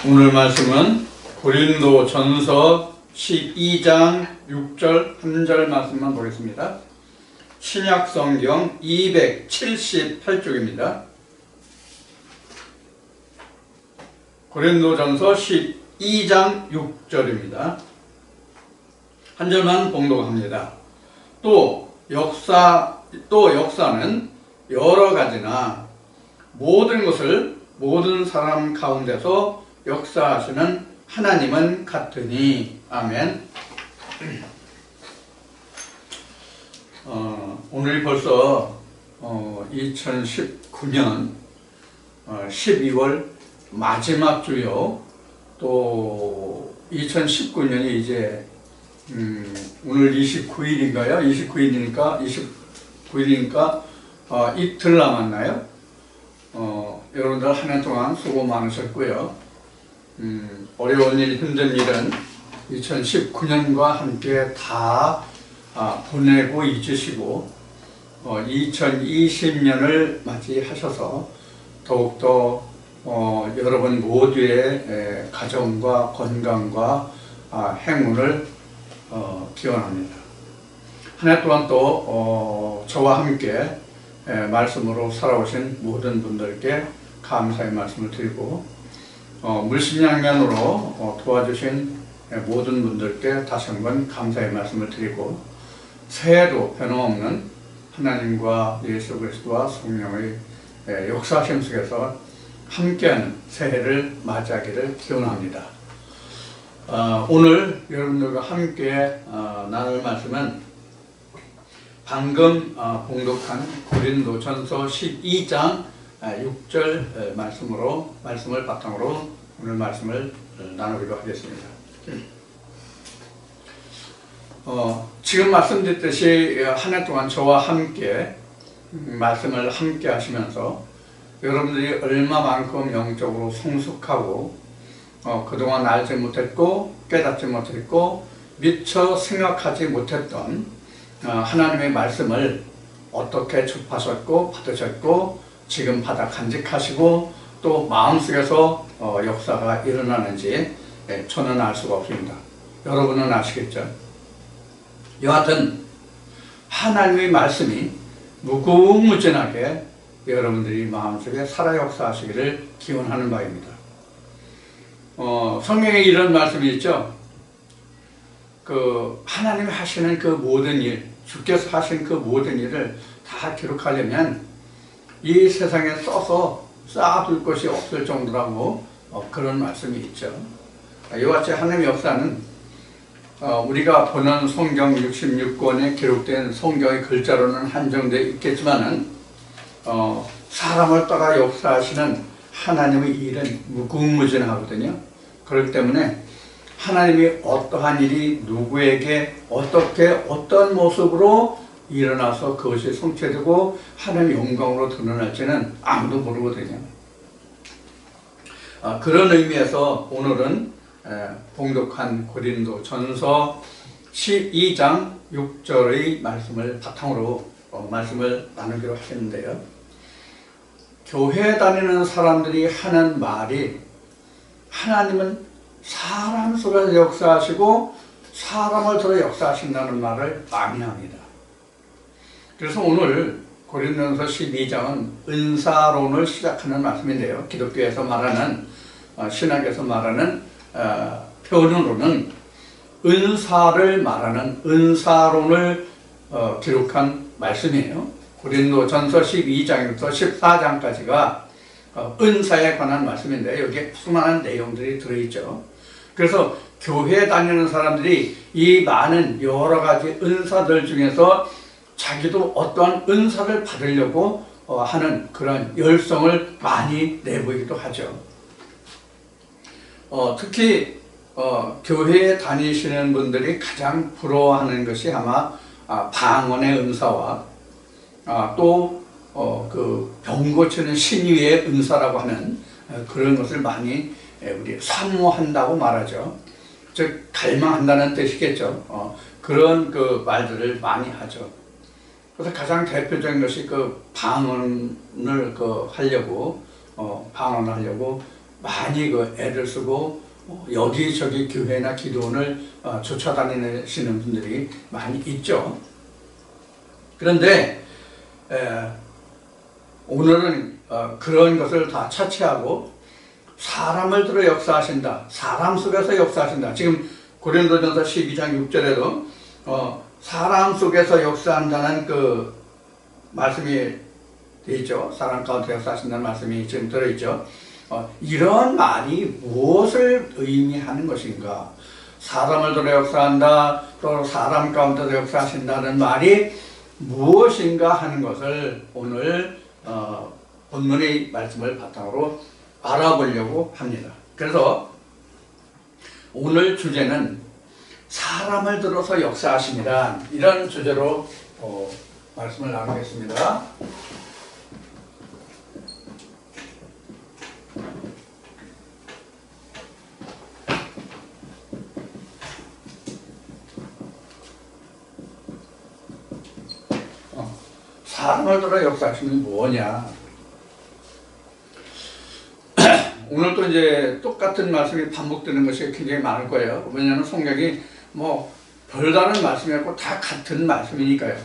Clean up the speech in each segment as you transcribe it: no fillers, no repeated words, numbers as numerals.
오늘 말씀은 고린도전서 12장 6절 1절 말씀만 보겠습니다. 신약성경 278쪽입니다. 고린도전서 12장 6절입니다. 한 절만 봉독합니다. 또 역사는 여러 가지나 모든 것을 모든 사람 가운데서 역사하시는 하나님은 같으니. 아멘. 오늘이 벌써 2019년 12월 마지막 주요. 또 2019년이 이제 오늘 29일인가요? 29일이니까 이틀 남았나요? 여러분들 한 해 동안 수고 많으셨고요. 어려운 일, 힘든 일은 2019년과 함께 다 보내고 잊으시고 2020년을 맞이하셔서 더욱더 여러분 모두의 가정과 건강과 행운을 기원합니다. 한 해 동안 또 저와 함께 말씀으로 살아오신 모든 분들께 감사의 말씀을 드리고 물심양면으로 도와주신 모든 분들께 다시 한번 감사의 말씀을 드리고 새해도 변함없는 하나님과 예수 그리스도와 성령의 역사하심 속에서 함께하는 새해를 맞이하기를 기원합니다. 오늘 여러분들과 함께 나눌 말씀은 방금 봉독한 고린도전서 12장 6절 말씀을 바탕으로 오늘 말씀을 나누기로 하겠습니다. 지금 말씀드렸듯이 한 해 동안 저와 함께 말씀을 함께 하시면서 여러분들이 얼마만큼 영적으로 성숙하고 그동안 알지 못했고 깨닫지 못했고 미처 생각하지 못했던 하나님의 말씀을 어떻게 접하셨고 받으셨고 지금 받아 간직하시고 또 마음속에서 역사가 일어나는지 저는 알 수가 없습니다. 여러분은 아시겠죠? 여하튼 하나님의 말씀이 무궁무진하게 여러분들이 마음속에 살아 역사하시기를 기원하는 바입니다. 성경에 이런 말씀이 있죠. 하나님이 하시는 그 모든 일, 주께서 하신 그 모든 일을 다 기록하려면 이 세상에 써서 쌓아둘 것이 없을 정도라고 그런 말씀이 있죠. 이와 같이 하나님의 역사는 우리가 보는 성경 66권에 기록된 성경의 글자로는 한정되어 있겠지만은 사람을 따라 역사하시는 하나님의 일은 무궁무진하거든요. 그렇기 때문에 하나님이 어떠한 일이 누구에게 어떻게 어떤 모습으로 일어나서 그것이 성취되고 하나님의 영광으로 드러날지는 아무도 모르거든요. 그런 의미에서 오늘은 봉독한 고린도전서 12장 6절의 말씀을 바탕으로 말씀을 나누기로 하셨는데요. 교회 다니는 사람들이 하는 말이 하나님은 사람 속에서 역사하시고 사람을 통해 역사하신다는 말을 많이 합니다. 그래서 오늘 고린도전서 12장은 은사론을 시작하는 말씀인데요. 기독교에서 말하는 신학에서 말하는 표현으로는 은사를 말하는 은사론을 기록한 말씀이에요. 고린도전서 12장부터 14장까지가 은사에 관한 말씀인데 여기에 수많은 내용들이 들어있죠. 그래서 교회에 다니는 사람들이 이 많은 여러 가지 은사들 중에서 자기도 어떠한 은사를 받으려고 하는 그런 열성을 많이 내보이기도 하죠. 특히 교회에 다니시는 분들이 가장 부러워하는 것이 아마 방언의 은사와 또 병 고치는 신유의 은사라고 하는 그런 것을 많이 우리 사모한다고 말하죠. 즉 갈망한다는 뜻이겠죠. 그런 말들을 많이 하죠. 그래서 가장 대표적인 것이 방언을 하려고 많이 그 애를 쓰고 여기저기 교회나 기도원을 쫓아다니시는 분들이 많이 있죠. 그런데 오늘은 그런 것을 다 차치하고 사람을 들어 역사하신다. 사람 속에서 역사하신다. 지금 고린도전서 12장 6절에도 사람 속에서 역사한다는 그 말씀이 되어 있죠. 사람 가운데 역사하신다는 말씀이 지금 들어있죠. 이런 말이 무엇을 의미하는 것인가? 사람을 들어 역사한다, 또 사람 가운데서 역사하신다는 말이 무엇인가 하는 것을 오늘 본문의 말씀을 바탕으로 알아보려고 합니다. 그래서 오늘 주제는 사람을 들어서 역사하심이라 이런 주제로 말씀을 나누겠습니다. 사람을 들어 역사하시는 뭐냐? 오늘도 이제 똑같은 말씀이 반복되는 것이 굉장히 많을 거예요. 왜냐하면 성경이 뭐 별다른 말씀이 없고 다 같은 말씀이니까요.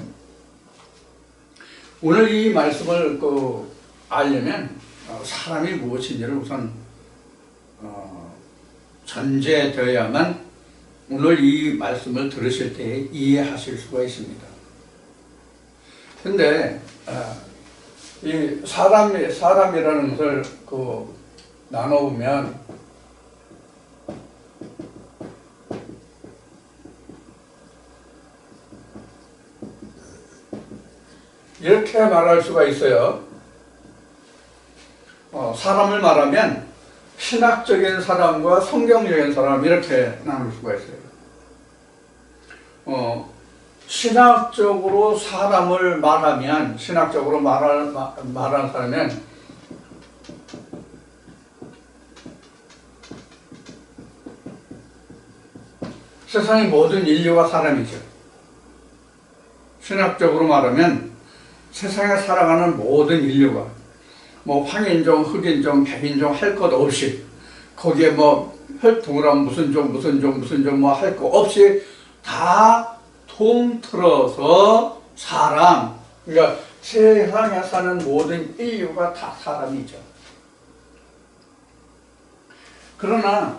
오늘 이 말씀을 알려면 사람이 무엇인지를 우선 전제되어야만 오늘 이 말씀을 들으실 때 이해하실 수가 있습니다. 근데 이 사람이라는 것을 나눠보면 이렇게 말할 수가 있어요. 사람을 말하면 신학적인 사람과 성경적인 사람 이렇게 나눌 수가 있어요. 신학적으로 사람을 말하면 신학적으로 말하는 사람은 세상의 모든 인류가 사람이죠. 신학적으로 말하면 세상에 살아가는 모든 인류가 뭐 황인종, 흑인종, 백인종 할 것 없이 거기에 뭐 혈통이랑 무슨 종 뭐 할 거 없이 다 통틀어서 사람, 그러니까 세상에 사는 모든 인류가 다 사람이죠. 그러나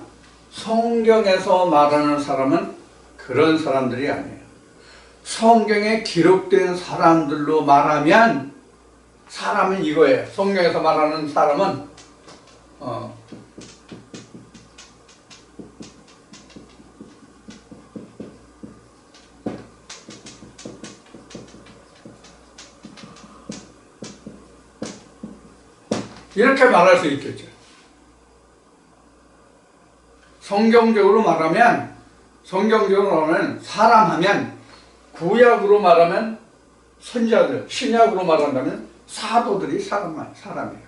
성경에서 말하는 사람은 그런 사람들이 아니에요. 성경에 기록된 사람들로 말하면 사람은 이거예요. 성경에서 말하는 사람은 이렇게 말할 수 있겠죠. 성경적으로 말하면 사람 하면 구약으로 말하면 선지자들, 신약으로 말한다면 사도들이 사람이에요.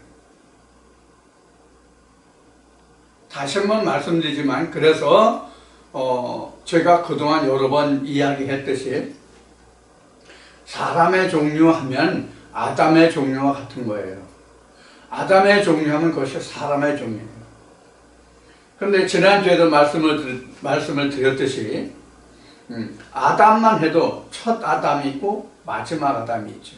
다시 한번 말씀드리지만 그래서 제가 그동안 여러 번 이야기했듯이 사람의 종류하면 아담의 종류와 같은 거예요. 아담의 종류하면 그것이 사람의 종류예요. 그런데 지난주에도 말씀을 드렸듯이 아담만 해도 첫 아담이 있고 마지막 아담이 있죠.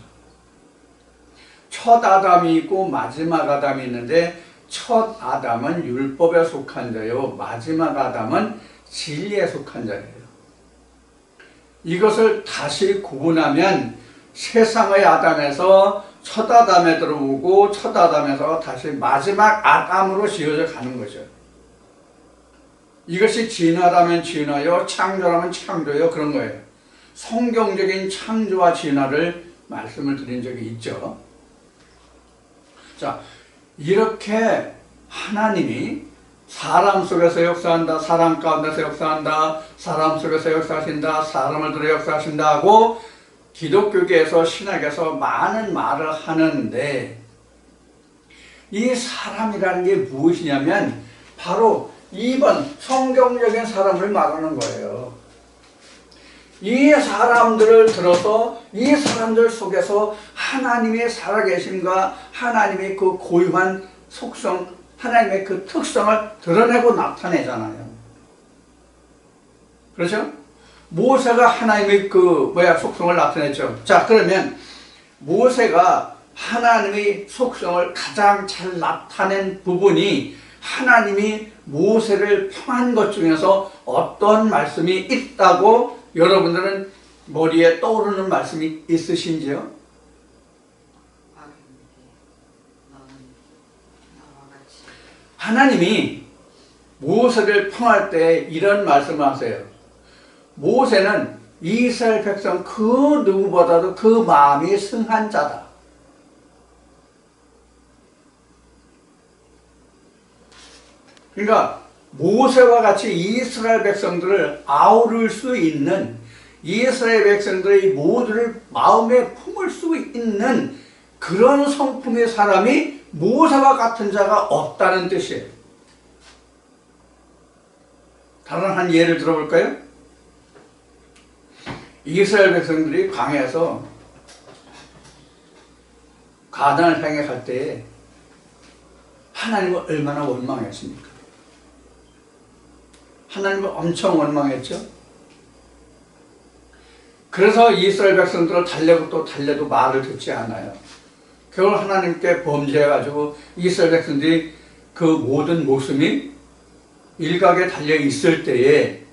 첫 아담이 있고 마지막 아담이 있는데 첫 아담은 율법에 속한 자요, 마지막 아담은 진리에 속한 자예요. 이것을 다시 구분하면 세상의 아담에서 첫 아담에 들어오고 첫 아담에서 다시 마지막 아담으로 지어져 가는 거죠. 이것이 진화라면 진화요, 창조라면 창조요, 그런 거예요. 성경적인 창조와 진화를 말씀을 드린 적이 있죠. 자, 이렇게 하나님이 사람 속에서 역사한다, 사람 가운데서 역사한다, 사람 속에서 역사하신다, 사람을 들어 역사하신다 하고 기독교계에서 신학에서 많은 말을 하는데 이 사람이라는 게 무엇이냐면 바로 2번 성경적인 사람을 말하는 거예요. 이 사람들을 들어서 이 사람들 속에서 하나님의 살아계심과 하나님의 그 고유한 속성, 하나님의 그 특성을 드러내고 나타내잖아요. 그렇죠? 모세가 하나님의 속성을 나타냈죠. 자, 그러면 모세가 하나님의 속성을 가장 잘 나타낸 부분이 하나님이 모세를 평한 것 중에서 어떤 말씀이 있다고 여러분들은 머리에 떠오르는 말씀이 있으신지요? 하나님이 모세를 평할 때 이런 말씀을 하세요. 모세는 이스라엘 백성 그 누구보다도 그 마음이 승한 자다. 그러니까 모세와 같이 이스라엘 백성들을 아우를 수 있는, 이스라엘 백성들의 모두를 마음에 품을 수 있는 그런 성품의 사람이 모세와 같은 자가 없다는 뜻이에요. 다른 한 예를 들어볼까요? 이스라엘 백성들이 광야에서 가나안을 향해 갈 때에 하나님을 얼마나 원망했습니까? 하나님을 엄청 원망했죠. 그래서 이스라엘 백성들을 달래고 또 달래도 말을 듣지 않아요. 결국 하나님께 범죄해가지고 이스라엘 백성들이 그 모든 목숨이 일각에 달려 있을 때에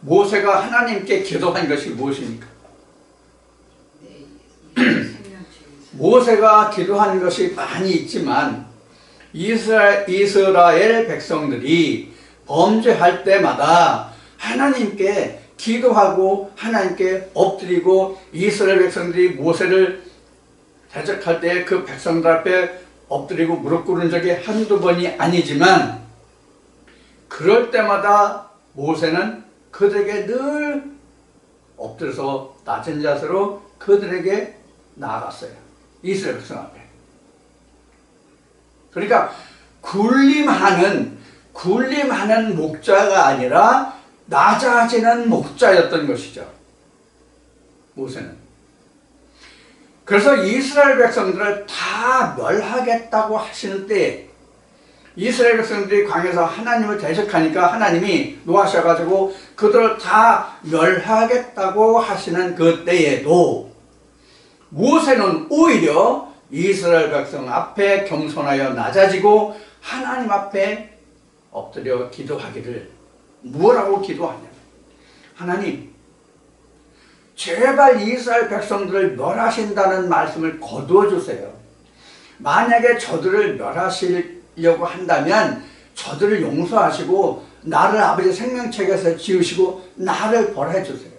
모세가 하나님께 기도한 것이 무엇입니까? 모세가 기도한 것이 많이 있지만 이스라엘 백성들이 범죄할 때마다 하나님께 기도하고 하나님께 엎드리고, 이스라엘 백성들이 모세를 대적할 때 그 백성들 앞에 엎드리고 무릎 꿇은 적이 한두 번이 아니지만, 그럴 때마다 모세는 그들에게 늘 엎드려서 낮은 자세로 그들에게 나아갔어요. 이스라엘 백성 앞에. 그러니까 군림하는 목자가 아니라 낮아지는 목자였던 것이죠, 모세는. 그래서 이스라엘 백성들을 다 멸하겠다고 하시는 때에, 이스라엘 백성들이 광야에서 하나님을 대적하니까 하나님이 노하셔가지고 그들을 다 멸하겠다고 하시는 그 때에도 모세는 오히려 이스라엘 백성 앞에 겸손하여 낮아지고 하나님 앞에 엎드려 기도하기를, 뭐라고 기도하냐면, 하나님, 제발 이스라엘 백성들을 멸하신다는 말씀을 거두어 주세요. 만약에 저들을 멸하시려고 한다면 저들을 용서하시고 나를 아버지 생명책에서 지으시고 나를 벌해 주세요.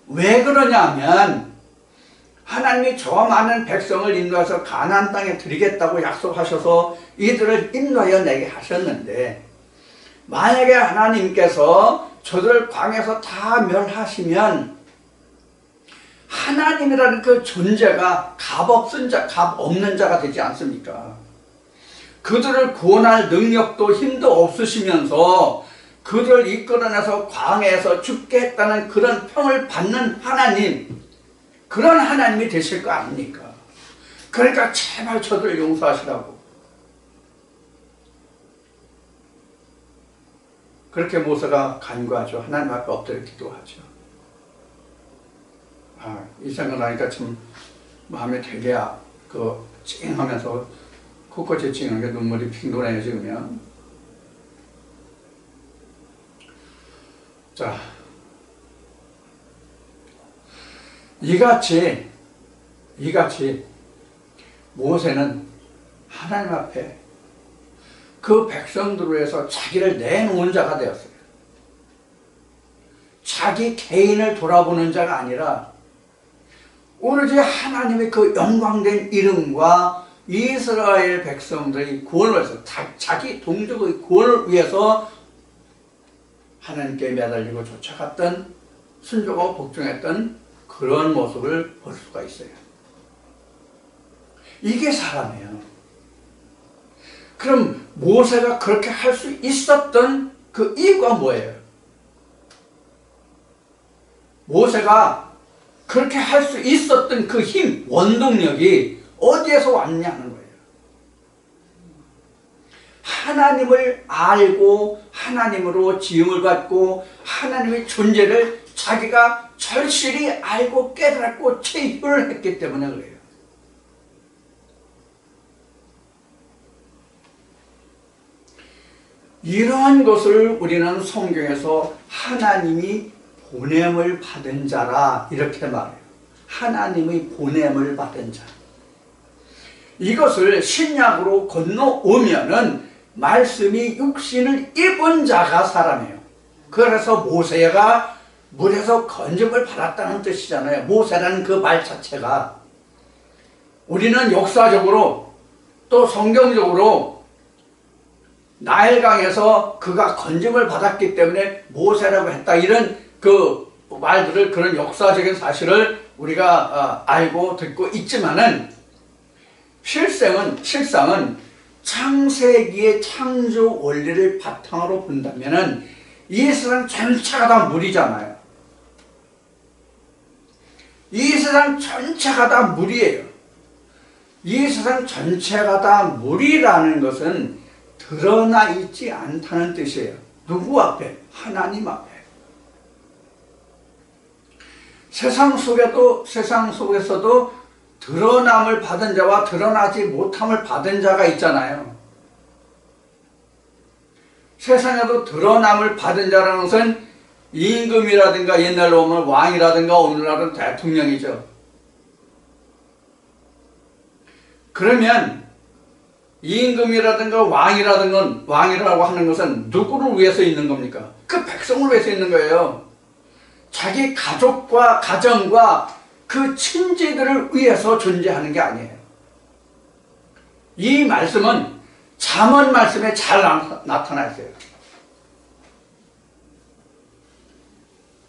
왜 그러냐면 하나님이 저 많은 백성을 인도해서 가나안 땅에 드리겠다고 약속하셔서 이들을 인도하여 내게 하셨는데, 만약에 하나님께서 저들을 광야에서 다 멸하시면 하나님이라는 그 존재가 값 없는 자가 되지 않습니까? 그들을 구원할 능력도 힘도 없으시면서 그들을 이끌어내서 광야에서 죽게 했다는 그런 평을 받는 하나님, 그런 하나님이 되실 거 아닙니까? 그러니까 제발 저들을 용서하시라고. 그렇게 모세가 간구하죠. 하나님 앞에 엎드려 기도하죠. 이 생각나니까 참 마음이 되게 찡하면서 코끝이 찡한 게 눈물이 핑 도네요, 지금요. 자, 이같이 모세는 하나님 앞에 그 백성들을 위해서 자기를 내놓은 자가 되었어요. 자기 개인을 돌아보는 자가 아니라 오로지 하나님의 그 영광된 이름과 이스라엘 백성들의 구원을 위해서, 자기 동족의 구원을 위해서 하나님께 매달리고 쫓아갔던, 순종하고 복종했던 그런 모습을 볼 수가 있어요. 이게 사람이에요. 그럼 모세가 그렇게 할 수 있었던 그 이유가 뭐예요? 모세가 그렇게 할 수 있었던 그 힘, 원동력이 어디에서 왔냐는 거예요. 하나님을 알고 하나님으로 지음을 받고 하나님의 존재를 자기가 절실히 알고 깨달았고 체육을 했기 때문에 그래요. 이러한 것을 우리는 성경에서 하나님이 보냄을 받은 자라 이렇게 말해요. 하나님의 보냄을 받은 자. 이것을 신약으로 건너오면은 말씀이 육신을 입은 자가 사람이에요. 그래서 모세가 물에서 건짐을 받았다는 뜻이잖아요. 모세라는 그 말 자체가. 우리는 역사적으로 또 성경적으로 나일강에서 그가 건짐을 받았기 때문에 모세라고 했다. 이런 그 말들을, 그런 역사적인 사실을 우리가 알고 듣고 있지만은 실상은 창세기의 창조 원리를 바탕으로 본다면은 이 세상 전체가 다 물이잖아요. 이 세상 전체가 다 물이에요. 이 세상 전체가 다 물이라는 것은 드러나 있지 않다는 뜻이에요. 누구 앞에? 하나님 앞에. 세상 속에서도 드러남을 받은 자와 드러나지 못함을 받은 자가 있잖아요. 세상에도 드러남을 받은 자라는 것은 임금이라든가 옛날로 보면 왕이라든가 오늘날은 대통령이죠. 그러면 임금이라든가 왕이라고 하는 것은 누구를 위해서 있는 겁니까? 그 백성을 위해서 있는 거예요. 자기 가족과 가정과 그 친지들을 위해서 존재하는 게 아니에요. 이 말씀은 잠언 말씀에 잘 나타나 있어요.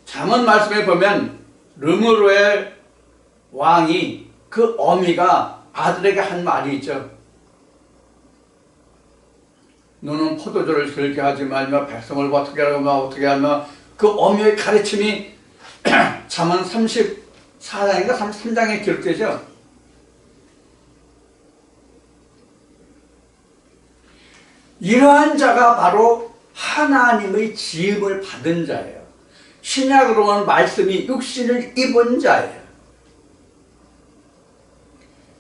잠언 말씀에 보면 르무르엘 왕이 그 어미가 아들에게 한 말이 있죠. 너는 포도주를 즐겨 하지 말며 백성을 어떻게 하며 그 어미의 가르침이 잠언 34장인가 33장에 기록되죠. 이러한 자가 바로 하나님의 지음을 받은 자예요. 신약으로는 말씀이 육신을 입은 자예요.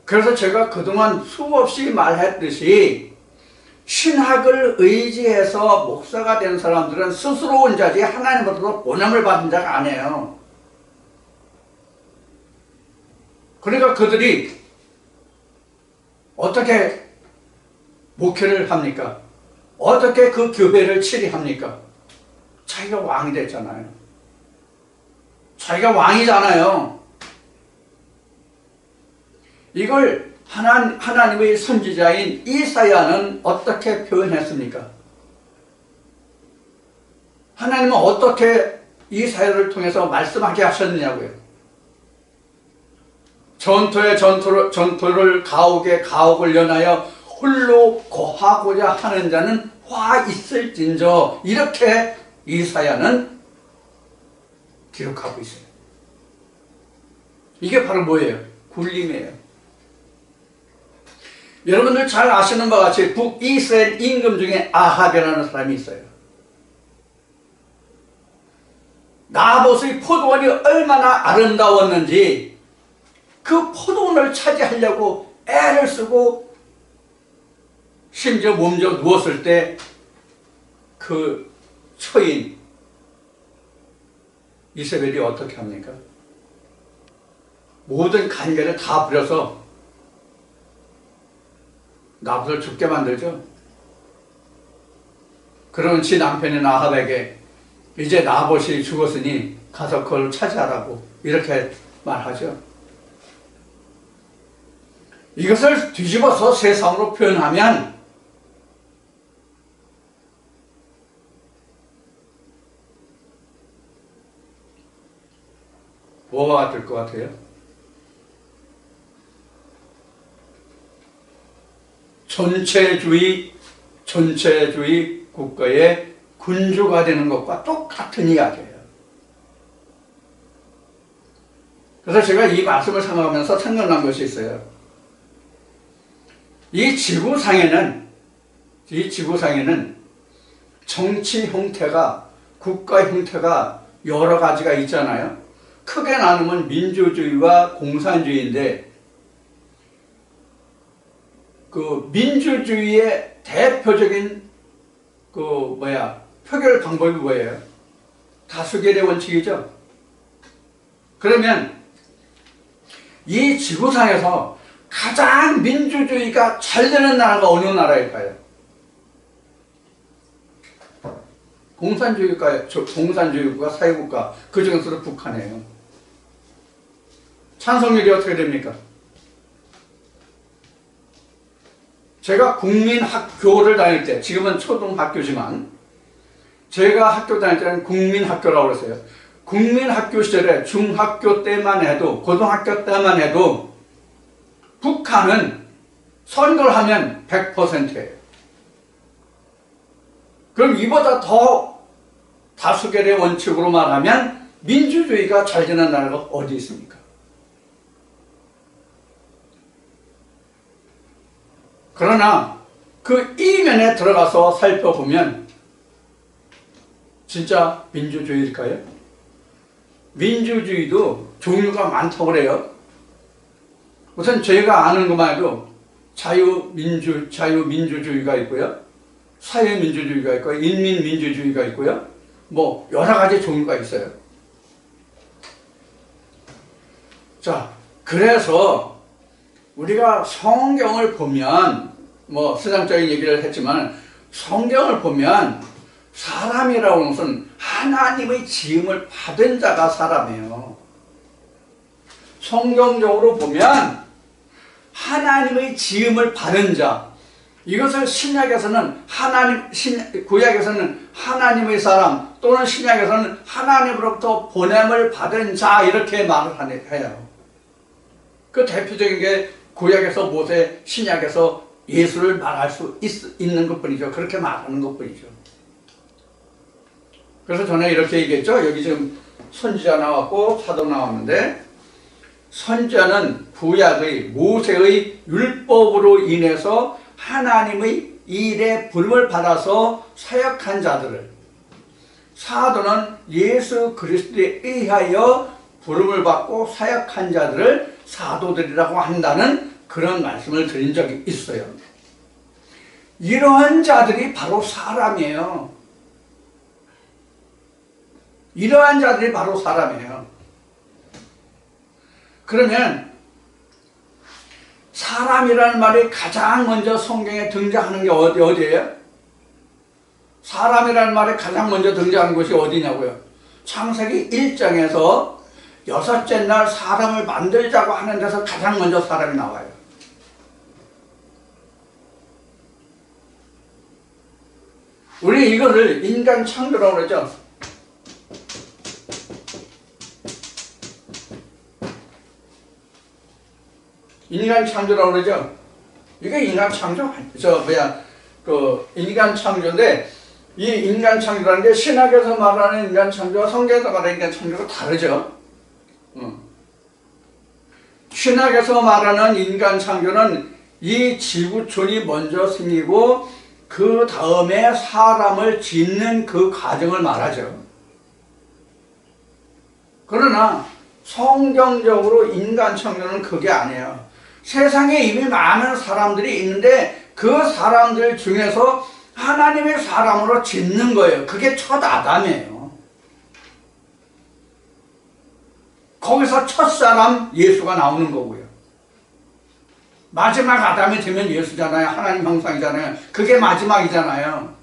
그래서 제가 그동안 수없이 말했듯이 신학을 의지해서 목사가 된 사람들은 스스로 온 자지 하나님으로부터 보냄을 받은 자가 아니에요. 그러니까 그들이 어떻게 목회를 합니까? 어떻게 그 교회를 치리합니까? 자기가 왕이 됐잖아요. 자기가 왕이잖아요. 이걸 하나님의 선지자인 이사야는 어떻게 표현했습니까? 하나님은 어떻게 이사야를 통해서 말씀하게 하셨느냐고요. 전토를 가옥을 연하여 홀로 거하고자 하는 자는 화 있을진저, 이렇게 이사야는 기록하고 있어요. 이게 바로 뭐예요? 굴림이에요. 여러분들 잘 아시는 바와 같이 북이스라엘 임금 중에 아합이라는 사람이 있어요. 나봇의 포도원이 얼마나 아름다웠는지 그 포도원을 차지하려고 애를 쓰고 심지어 몸져 누웠을 때 그 처인 이세벨이 어떻게 합니까? 모든 관계를 다 부려서 나봇을 죽게 만들죠. 그러면 지 남편인 아합에게 이제 나봇이 죽었으니 가서 그걸 차지하라고 이렇게 말하죠. 이것을 뒤집어서 세상으로 표현하면 뭐가 될 것 같아요? 전체주의 국가의 군주가 되는 것과 똑같은 이야기예요. 그래서 제가 이 말씀을 생각하면서 생각난 것이 있어요. 이 지구상에는 이 지구상에는 정치 형태가, 국가 형태가 여러 가지가 있잖아요. 크게 나누면 민주주의와 공산주의인데, 그 민주주의의 대표적인 표결 방법이 뭐예요? 다수결의 원칙이죠. 그러면 이 지구상에서 가장 민주주의가 잘 되는 나라가 어느 나라일까요? 공산주의국가, 사회국가, 그 중에서도 북한이에요. 찬성률이 어떻게 됩니까? 제가 국민학교를 다닐 때, 지금은 초등학교지만 제가 학교 다닐 때는 국민학교라고 그랬어요. 국민학교 시절에 중학교 때만 해도, 고등학교 때만 해도 북한은 선거를 하면 100%예요. 그럼 이보다 더 다수결의 원칙으로 말하면 민주주의가 잘 되는 나라가 어디 있습니까? 그러나 그 이면에 들어가서 살펴보면 진짜 민주주의일까요? 민주주의도 종류가 많다고 그래요. 우선 저희가 아는 것만 해도 자유민주주의가 있고요. 사회민주주의가 있고요. 인민민주주의가 있고요. 뭐 여러 가지 종류가 있어요. 자, 그래서 우리가 성경을 보면, 뭐 세상적인 얘기를 했지만 성경을 보면 사람이라고 하는 것은 하나님의 지음을 받은 자가 사람이에요. 성경적으로 보면 하나님의 지음을 받은 자, 이것을 신약에서는 구약에서는 하나님의 사람, 또는 신약에서는 하나님으로부터 보냄을 받은 자, 이렇게 말을 해요. 그 대표적인 게 구약에서 모세, 신약에서 예수를 말할 수 있는 것뿐이죠. 그렇게 말하는 것뿐이죠. 그래서 전에 이렇게 얘기했죠. 여기 지금 선지자 나왔고 사도 나왔는데, 선지자는 구약의 모세의 율법으로 인해서 하나님의 일에 부름을 받아서 사역한 자들을, 사도는 예수 그리스도에 의하여 부름을 받고 사역한 자들을 사도들이라고 한다는 그런 말씀을 드린 적이 있어요. 이러한 자들이 바로 사람이에요. 이러한 자들이 바로 사람이에요. 그러면 사람이라는 말이 가장 먼저 성경에 등장하는 게 어디예요? 사람이라는 말이 가장 먼저 등장하는 곳이 어디냐고요? 창세기 1장에서 여섯째 날 사람을 만들자고 하는 데서 가장 먼저 사람이 나와요. 우리 이거를 인간 창조라고 그러죠. 인간 창조라고 그러죠. 이게 인간 창조, 인간 창조인데, 이 인간 창조라는 게 신학에서 말하는 인간 창조와 성경에서 말하는 인간 창조가 다르죠. 신학에서 말하는 인간 창조는 이 지구촌이 먼저 생기고 그 다음에 사람을 짓는 그 과정을 말하죠. 그러나 성경적으로 인간 창조는 그게 아니에요. 세상에 이미 많은 사람들이 있는데 그 사람들 중에서 하나님의 사람으로 짓는 거예요. 그게 첫 아담이에요. 거기서 첫 사람 예수가 나오는 거고요. 마지막 아담이 되면 예수잖아요. 하나님 형상이잖아요. 그게 마지막이잖아요.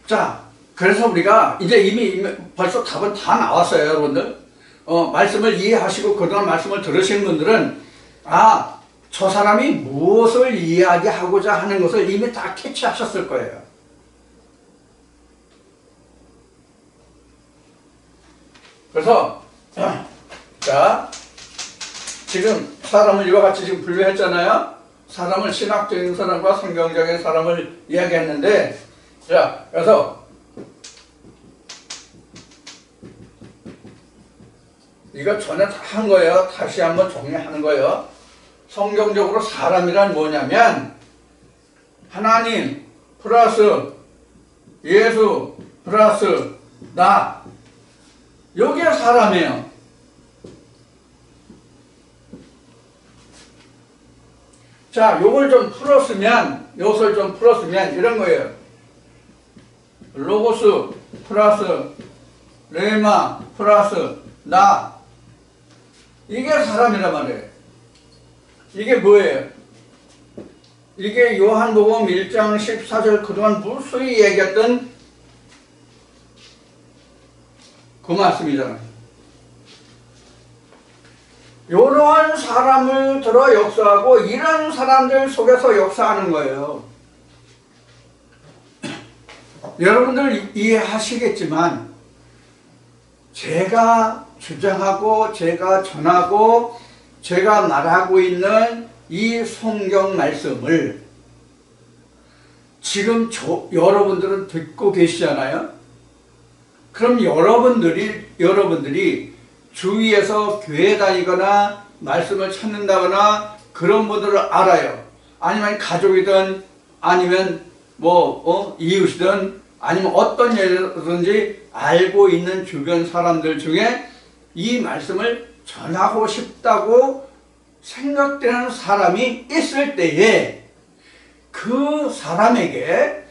자, 그래서 우리가 이제 이미 벌써 답은 다 나왔어요, 여러분들. 말씀을 이해하시고 그동안 말씀을 들으신 분들은 저 사람이 무엇을 이야기하고자 하는 것을 이미 다 캐치하셨을 거예요. 그래서 자, 지금 사람을 이와 같이 지금 분류했잖아요. 사람을 신학적인 사람과 성경적인 사람을 이야기했는데, 자, 그래서 이거 전에 다 한 거예요. 다시 한번 정리하는 거예요. 성경적으로 사람이란 뭐냐면 하나님 플러스 예수 플러스 나, 여기에 사람이에요. 자, 요것을 좀 풀었으면 이런 거예요. 로고스 플러스 레마 플러스 나, 이게 사람이란 말이에요. 이게 뭐예요? 이게 요한복음 1장 14절 그동안 무수히 얘기했던 그 말씀이잖아요. 이러한 사람을 들어 역사하고 이런 사람들 속에서 역사하는 거예요. 여러분들 이해하시겠지만 제가 주장하고 제가 전하고 제가 말하고 있는 이 성경 말씀을 지금 여러분들은 듣고 계시잖아요. 그럼 여러분들이 주위에서 교회 다니거나 말씀을 찾는다거나 그런 분들을 알아요. 아니면 가족이든 아니면 이웃이든 아니면 어떤 일이든지 알고 있는 주변 사람들 중에 이 말씀을 전하고 싶다고 생각되는 사람이 있을 때에 그 사람에게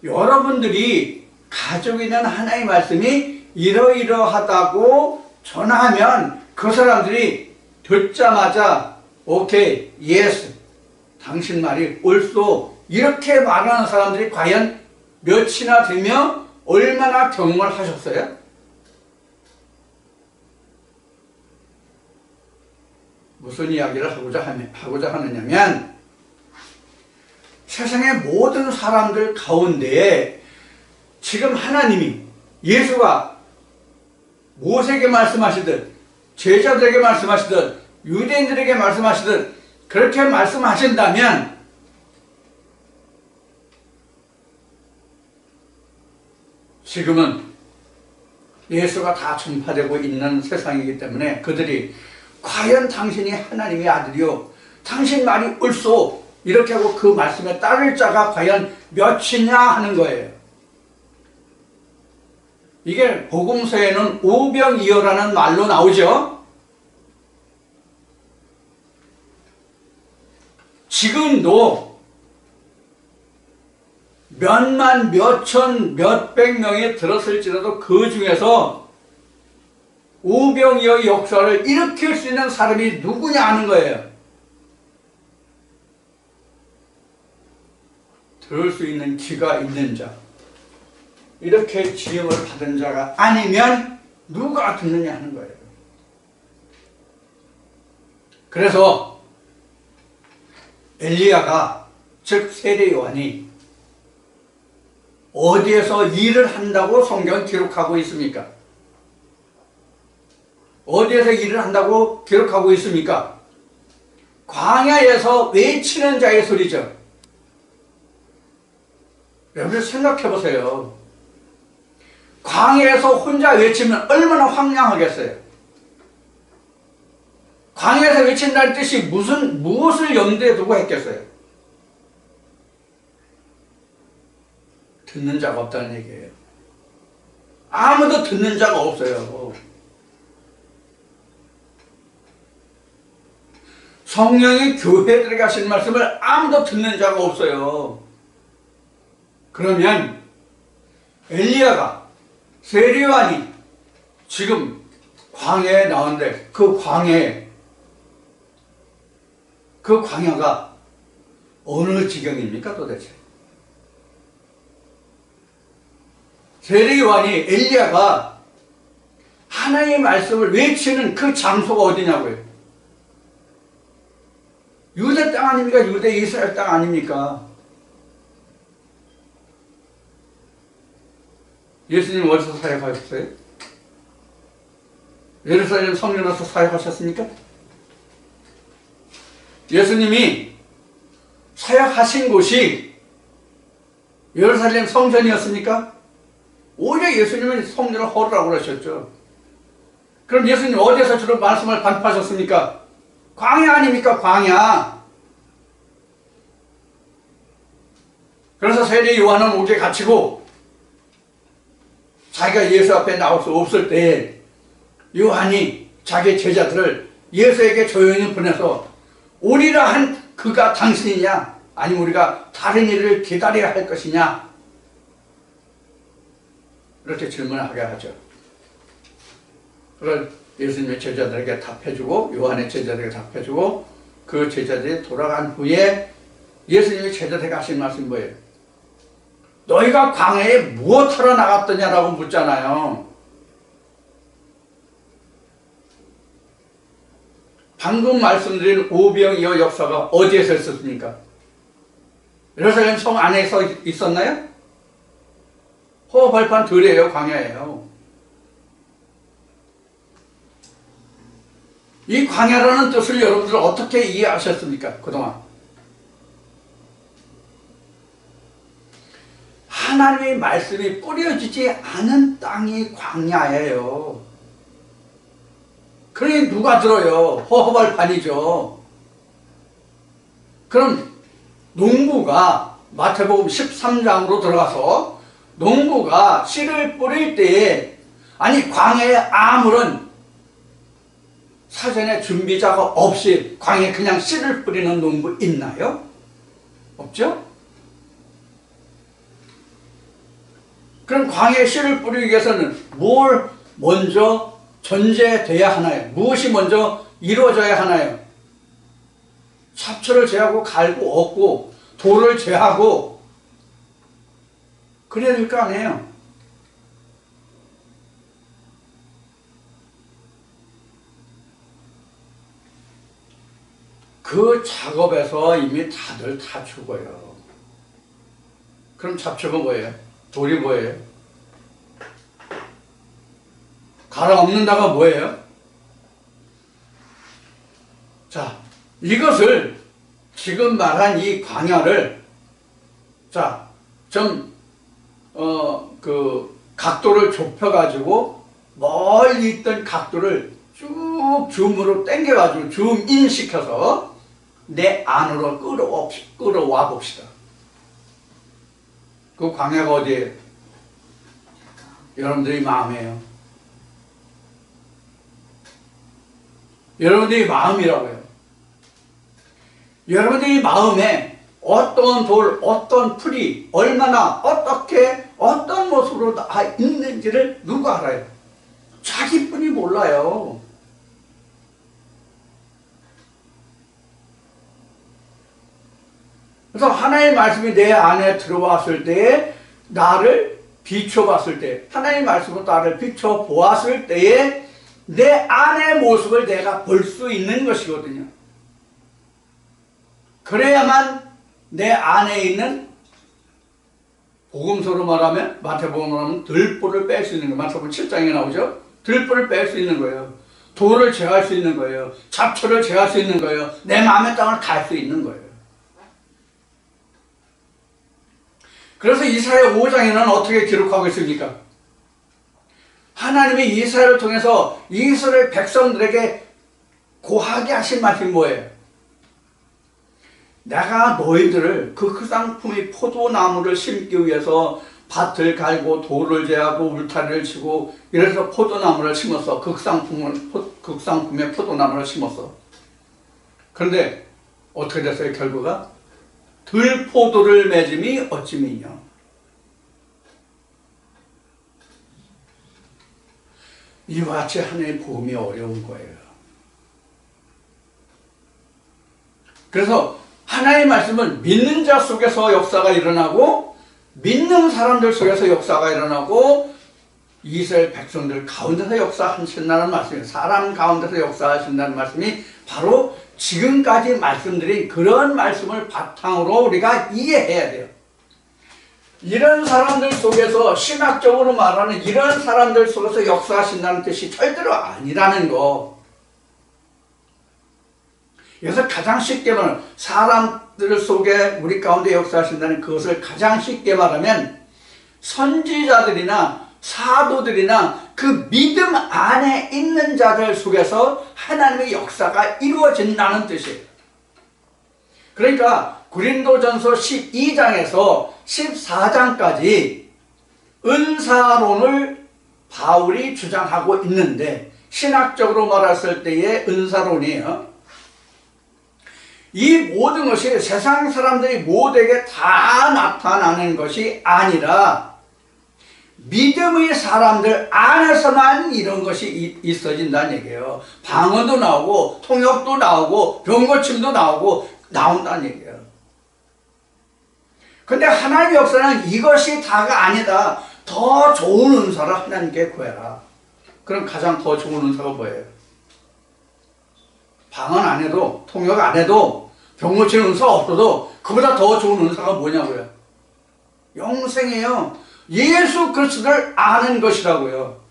여러분들이 가지고 있는 하나의 말씀이 이러이러하다고 전하면 그 사람들이 듣자마자 오케이, 예스, 당신 말이 옳소, 이렇게 말하는 사람들이 과연 몇이나 되며 얼마나 경험을 하셨어요? 무슨 이야기를 하고자 하느냐면 세상의 모든 사람들 가운데 지금 하나님이 예수가 모세에게 말씀하시듯 제자들에게 말씀하시듯 유대인들에게 말씀하시듯 그렇게 말씀하신다면 지금은 예수가 다 전파되고 있는 세상이기 때문에 그들이 과연 당신이 하나님의 아들이요 당신 말이 옳소 이렇게 하고 그 말씀에 따를 자가 과연 몇이냐 하는 거예요. 이게 복음서에는 오병이어라는 말로 나오죠. 지금도 몇만, 몇천, 몇백 명이 들었을지라도 그 중에서 오병이어의 역사를 일으킬 수 있는 사람이 누구냐 하는 거예요. 들을 수 있는 귀가 있는 자, 이렇게 지음을 받은 자가 아니면 누가 듣느냐 하는 거예요. 그래서 엘리야가 즉 세례 요한이 어디에서 일을 한다고 성경은 기록하고 있습니까? 어디에서 일을 한다고 기록하고 있습니까? 광야에서 외치는 자의 소리죠. 여러분 생각해 보세요. 광야에서 혼자 외치면 얼마나 황량하겠어요. 광야에서 외친다는 뜻이 무엇을 염두에 두고 했겠어요? 듣는 자가 없다는 얘기예요. 아무도 듣는 자가 없어요. 성령이 교회들에게 하신 말씀을 아무도 듣는 자가 없어요. 그러면 엘리야가 세례 요한이 지금 광야에 나오는데 그 광야가 어느 지경입니까 도대체? 세례 요한이 엘리야가 하나님의 말씀을 외치는 그 장소가 어디냐고요? 유대 땅 아닙니까? 유대 이스라엘 땅 아닙니까? 예수님 어디서 사역하셨어요? 예루살렘 성전에서 사역하셨습니까? 예수님이 사역하신 곳이 예루살렘 성전이었습니까? 오히려 예수님은 성전을 허르라고 그러셨죠. 그럼 예수님 어디에서 주로 말씀을 반포하셨습니까? 광야 아닙니까? 광야. 그래서 세례 요한은 옥에 갇히고 자기가 예수 앞에 나올 수 없을 때 요한이 자기 제자들을 예수에게 조용히 보내서 오리라 한 그가 당신이냐? 아니면 우리가 다른 일을 기다려야 할 것이냐? 이렇게 질문하게 하죠. 그걸 예수님의 제자들에게 답해주고 요한의 제자들에게 답해주고 그 제자들이 돌아간 후에 예수님이 제자들에게 하신 말씀이 뭐예요? 너희가 광야에 무엇하러 나갔더냐라고 묻잖아요. 방금 말씀드린 오병이어 역사가 어디에서 있었습니까? 예루살렘 성 안에서 있었나요? 호흡할판 들이에요. 광야예요. 이 광야라는 뜻을 여러분들 어떻게 이해하셨습니까? 그동안 하나님의 말씀이 뿌려지지 않은 땅이 광야예요. 그러니 누가 들어요? 허허벌판이죠. 그럼 농부가 마태복음 13장으로 들어가서 농부가 씨를 뿌릴 때에 아니 광야에 아무런 사전에 준비자가 없이 광야에 그냥 씨를 뿌리는 농부 있나요? 없죠? 그럼 광야에 씨를 뿌리기 위해서는 뭘 먼저 전제돼야 하나요? 무엇이 먼저 이루어져야 하나요? 잡초를 제하고 갈고 얻고 돌을 제하고 그래야 될 거 아니에요? 그 작업에서 이미 다들 다 죽어요. 그럼 잡초가 뭐예요? 돌이 뭐예요? 갈아엎는다가 뭐예요? 자, 이것을 지금 말한 이 광야를 자, 좀 각도를 좁혀가지고 멀리 있던 각도를 쭉 줌으로 당겨가지고 줌인 시켜서 내 안으로 끌어와 봅시다. 그 광야가 어디예요? 여러분들의 마음이에요. 여러분들의 마음이라고요. 여러분들의 마음에 어떤 돌, 어떤 풀이 얼마나 어떻게 어떤 모습으로 다 있는지를 누가 알아요? 자기뿐이 몰라요. 그래서 하나님의 말씀이 내 안에 들어왔을 때에 나를 비춰봤을 때 하나님의 말씀으로 나를 비춰보았을 때에 내 안의 모습을 내가 볼 수 있는 것이거든요. 그래야만 내 안에 있는 복음서로 말하면 마태복음으로 하면 들보를 뺄 수 있는 거예요. 마태복음 7장에 나오죠. 들보를 뺄 수 있는 거예요. 돌을 제할 수 있는 거예요. 잡초를 제할 수 있는 거예요. 내 마음의 땅을 갈 수 있는 거예요. 그래서 이사야 5장에는 어떻게 기록하고 있습니까? 하나님이 이사야를 통해서 이스라엘 백성들에게 고하게 하신 말씀이 뭐예요? 내가 너희들을 그 상품의 포도나무를 심기 위해서 밭을 갈고 돌을 제하고 울타리를 치고 이래서 포도나무를 심었어. 극상품의 포도나무를 심었어. 그런데 어떻게 됐어요? 결과가? 들포도를 맺음이 어찌미냐. 이와 같이 하나님의 복음이 어려운 거예요. 그래서 하나님의 말씀은 믿는 자 속에서 역사가 일어나고 믿는 사람들 속에서 역사가 일어나고 이스라엘 백성들 가운데서 역사하신다는 말씀이에요. 사람 가운데서 역사하신다는 말씀이 바로 지금까지 말씀드린 그런 말씀을 바탕으로 우리가 이해해야 돼요. 이런 사람들 속에서 신학적으로 말하는 이런 사람들 속에서 역사하신다는 뜻이 절대로 아니라는 거. 그래서 가장 쉽게 말하면 사람들 속에 우리 가운데 역사하신다는 그것을 가장 쉽게 말하면 선지자들이나 사도들이나 그 믿음 안에 있는 자들 속에서 하나님의 역사가 이루어진다는 뜻이에요. 그러니까 고린도전서 12장에서 14장까지 은사론을 바울이 주장하고 있는데, 신학적으로 말했을 때의 은사론이에요. 이 모든 것이 세상 사람들이 모두에게 다 나타나는 것이 아니라 믿음의 사람들 안에서만 이런 것이 있어진다는 얘기예요. 방언도 나오고 통역도 나오고 병고침도 나온다는 얘기예요. 근데 하나님의 역사는 이것이 다가 아니다. 더 좋은 은사를 하나님께 구해라. 그럼 가장 더 좋은 은사가 뭐예요? 방언 안 해도, 통역 안 해도, 병고치는 은사가 없어도 그보다 더 좋은 은사가 뭐냐고요? 영생이에요. 예수 그리스도를 아는 것이라고요.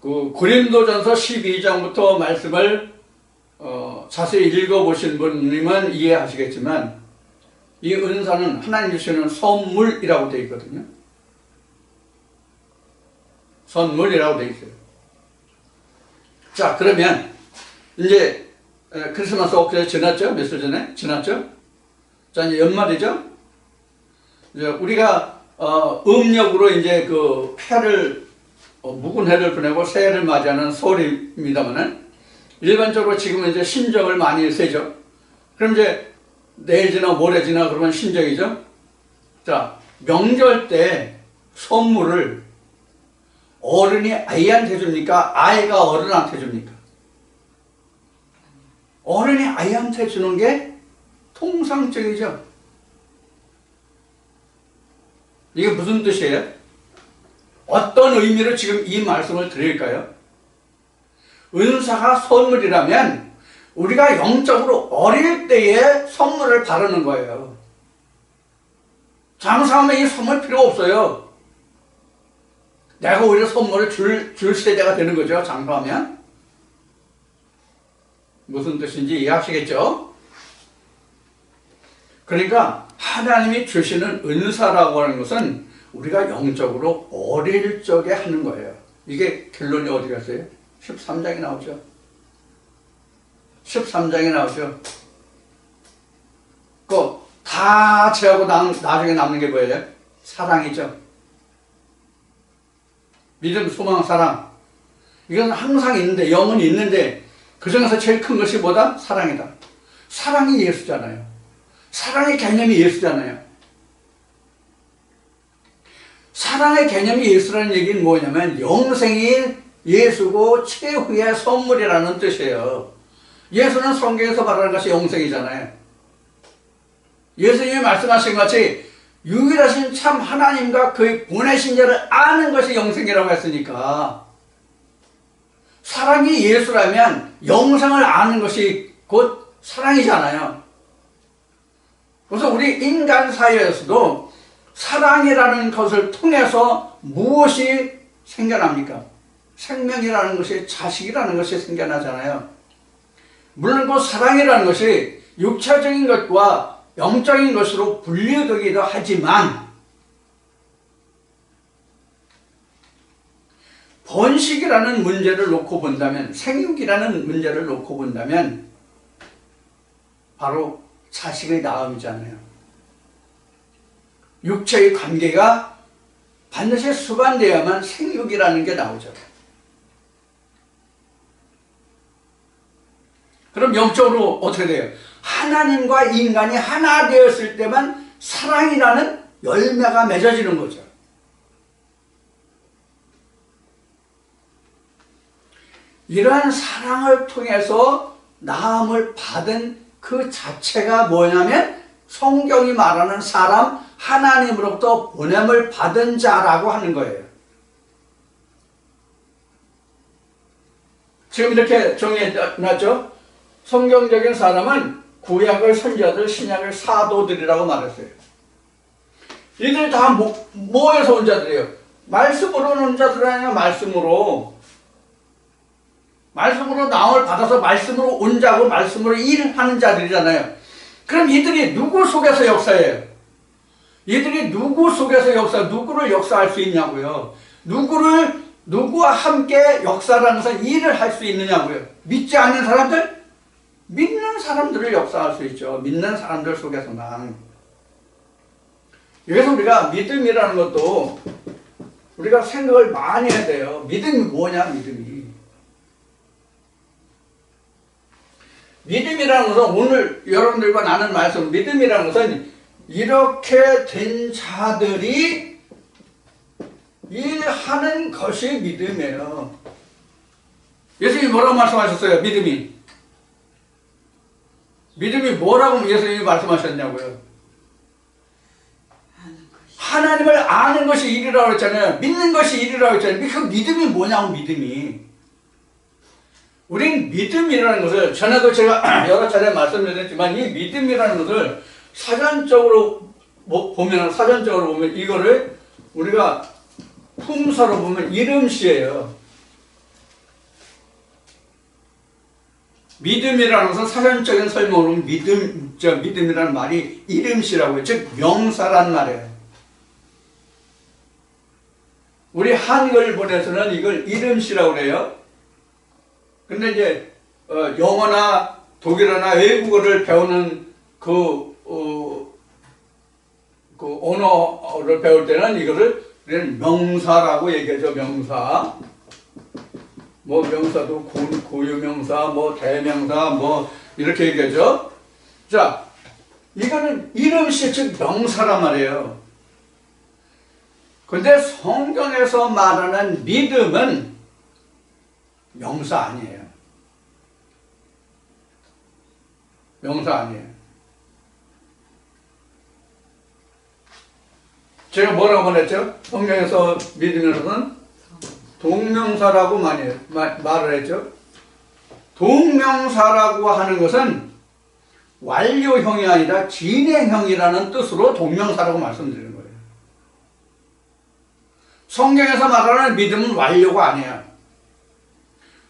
그 고린도전서 12장부터 말씀을 자세히 읽어보신 분이면 이해하시겠지만, 이 은사는 하나님 주시는 선물이라고 되어 있거든요. 선물이라고 되어 있어요. 자, 그러면 이제 크리스마스 엊그제 지났죠? 며칠 전에 지났죠? 자, 이제 연말이죠? 이제 우리가 음력으로 이제 그 해를 묵은 해를 보내고 새해를 맞이하는 설입니다만은, 일반적으로 지금은 이제 신정을 많이 세죠. 그럼 이제 내일 지나 모레 지나 그러면 신정이죠. 자, 명절 때 선물을 어른이 아이한테 줍니까? 아이가 어른한테 줍니까? 어른이 아이한테 주는 게 통상적이죠. 이게 무슨 뜻이에요? 어떤 의미로 지금 이 말씀을 드릴까요? 은사가 선물이라면 우리가 영적으로 어릴 때에 선물을 바르는 거예요. 장사하면 이 선물 필요 없어요. 내가 오히려 선물을 줄 세대가 되는 거죠, 장사하면. 무슨 뜻인지 이해하시겠죠? 그러니까 하나님이 주시는 은사라고 하는 것은 우리가 영적으로 어릴 적에 하는 거예요. 이게 결론이 어디 갔어요? 13장에 나오죠. 13장에 나오죠. 그 다 채우고 나중에 남는 게 뭐예요? 사랑이죠. 믿음, 소망, 사랑. 이건 항상 있는데, 영은 있는데, 그 중에서 제일 큰 것이 뭐다? 사랑이다. 사랑이 예수잖아요. 사랑의 개념이 예수잖아요. 사랑의 개념이 예수라는 얘기는 뭐냐면 영생이 예수고 최후의 선물이라는 뜻이에요. 예수는 성경에서 말하는 것이 영생이잖아요. 예수님이 말씀하신 것 같이 유일하신 참 하나님과 그의 보내신 자를 아는 것이 영생이라고 했으니까, 사랑이 예수라면 영생을 아는 것이 곧 사랑이잖아요. 그래서 우리 인간 사회에서도 사랑이라는 것을 통해서 무엇이 생겨납니까? 생명이라는 것이, 자식이라는 것이 생겨나잖아요. 물론 그 사랑이라는 것이 육체적인 것과 영적인 것으로 분류되기도 하지만, 번식이라는 문제를 놓고 본다면, 생육이라는 문제를 놓고 본다면 바로 자식의 낳음이잖아요. 육체의 관계가 반드시 수반되어야만 생육이라는 게 나오죠. 그럼 영적으로 어떻게 돼요? 하나님과 인간이 하나 되었을 때만 사랑이라는 열매가 맺어지는 거죠. 이러한 사랑을 통해서 낳음을 받은 그 자체가 뭐냐면 성경이 말하는 사람, 하나님으로부터 보냄을 받은 자라고 하는 거예요. 지금 이렇게 정해놨죠? 성경적인 사람은 구약을 선지자들, 신약을 사도들이라고 말했어요. 이들 다 뭐에서 온 자들이에요? 말씀으로 온 자들 아니야. 말씀으로 나음을 받아서 말씀으로 온 자고 말씀으로 일하는 자들이잖아요. 그럼 이들이 누구 속에서 역사해요? 이들이 누구 속에서 누구를 역사할 수 있냐고요? 누구와 함께 역사라는 것은 일을 할 수 있느냐고요? 믿지 않는 사람들? 믿는 사람들을 역사할 수 있죠. 믿는 사람들 속에서만. 그래서 우리가 믿음이라는 것도 우리가 생각을 많이 해야 돼요. 믿음이 뭐냐, 믿음이. 믿음이라는 것은 오늘 여러분들과 나눈 말씀, 믿음이라는 것은 이렇게 된 자들이 일하는 것이 믿음이에요. 예수님이 뭐라고 말씀하셨어요? 믿음이 뭐라고 예수님이 말씀하셨냐고요? 하나님을 아는 것이 일이라고 했잖아요. 믿는 것이 일이라고 했잖아요. 그 믿음이 뭐냐고, 믿음이. 우린 믿음이라는 것을, 전에도 제가 여러 차례 말씀드렸지만, 이 믿음이라는 것을 사전적으로 보면 이거를 우리가 품사로 보면 이름씨예요. 믿음이라는 것은 사전적인 설명으로 믿음이라는 말이 이름씨라고 해요. 즉 명사란 말이에요. 우리 한글본에서는 이걸 이름씨라고 그래요. 근데 이제 영어나 독일어나 외국어를 배우는 그 언어를 배울 때는 이거를 명사라고 얘기하죠. 명사. 뭐 명사도 고유명사, 뭐 대명사, 뭐 이렇게 얘기하죠. 자, 이거는 이름씨 즉 명사란 말이에요. 근데 성경에서 말하는 믿음은 명사 아니에요. 명사 아니에요. 제가 뭐라고 말했죠? 성경에서 믿음이라는 동명사라고 말을 했죠. 동명사라고 하는 것은 완료형이 아니라 진행형이라는 뜻으로 동명사라고 말씀드리는 거예요. 성경에서 말하는 믿음은 완료가 아니에요.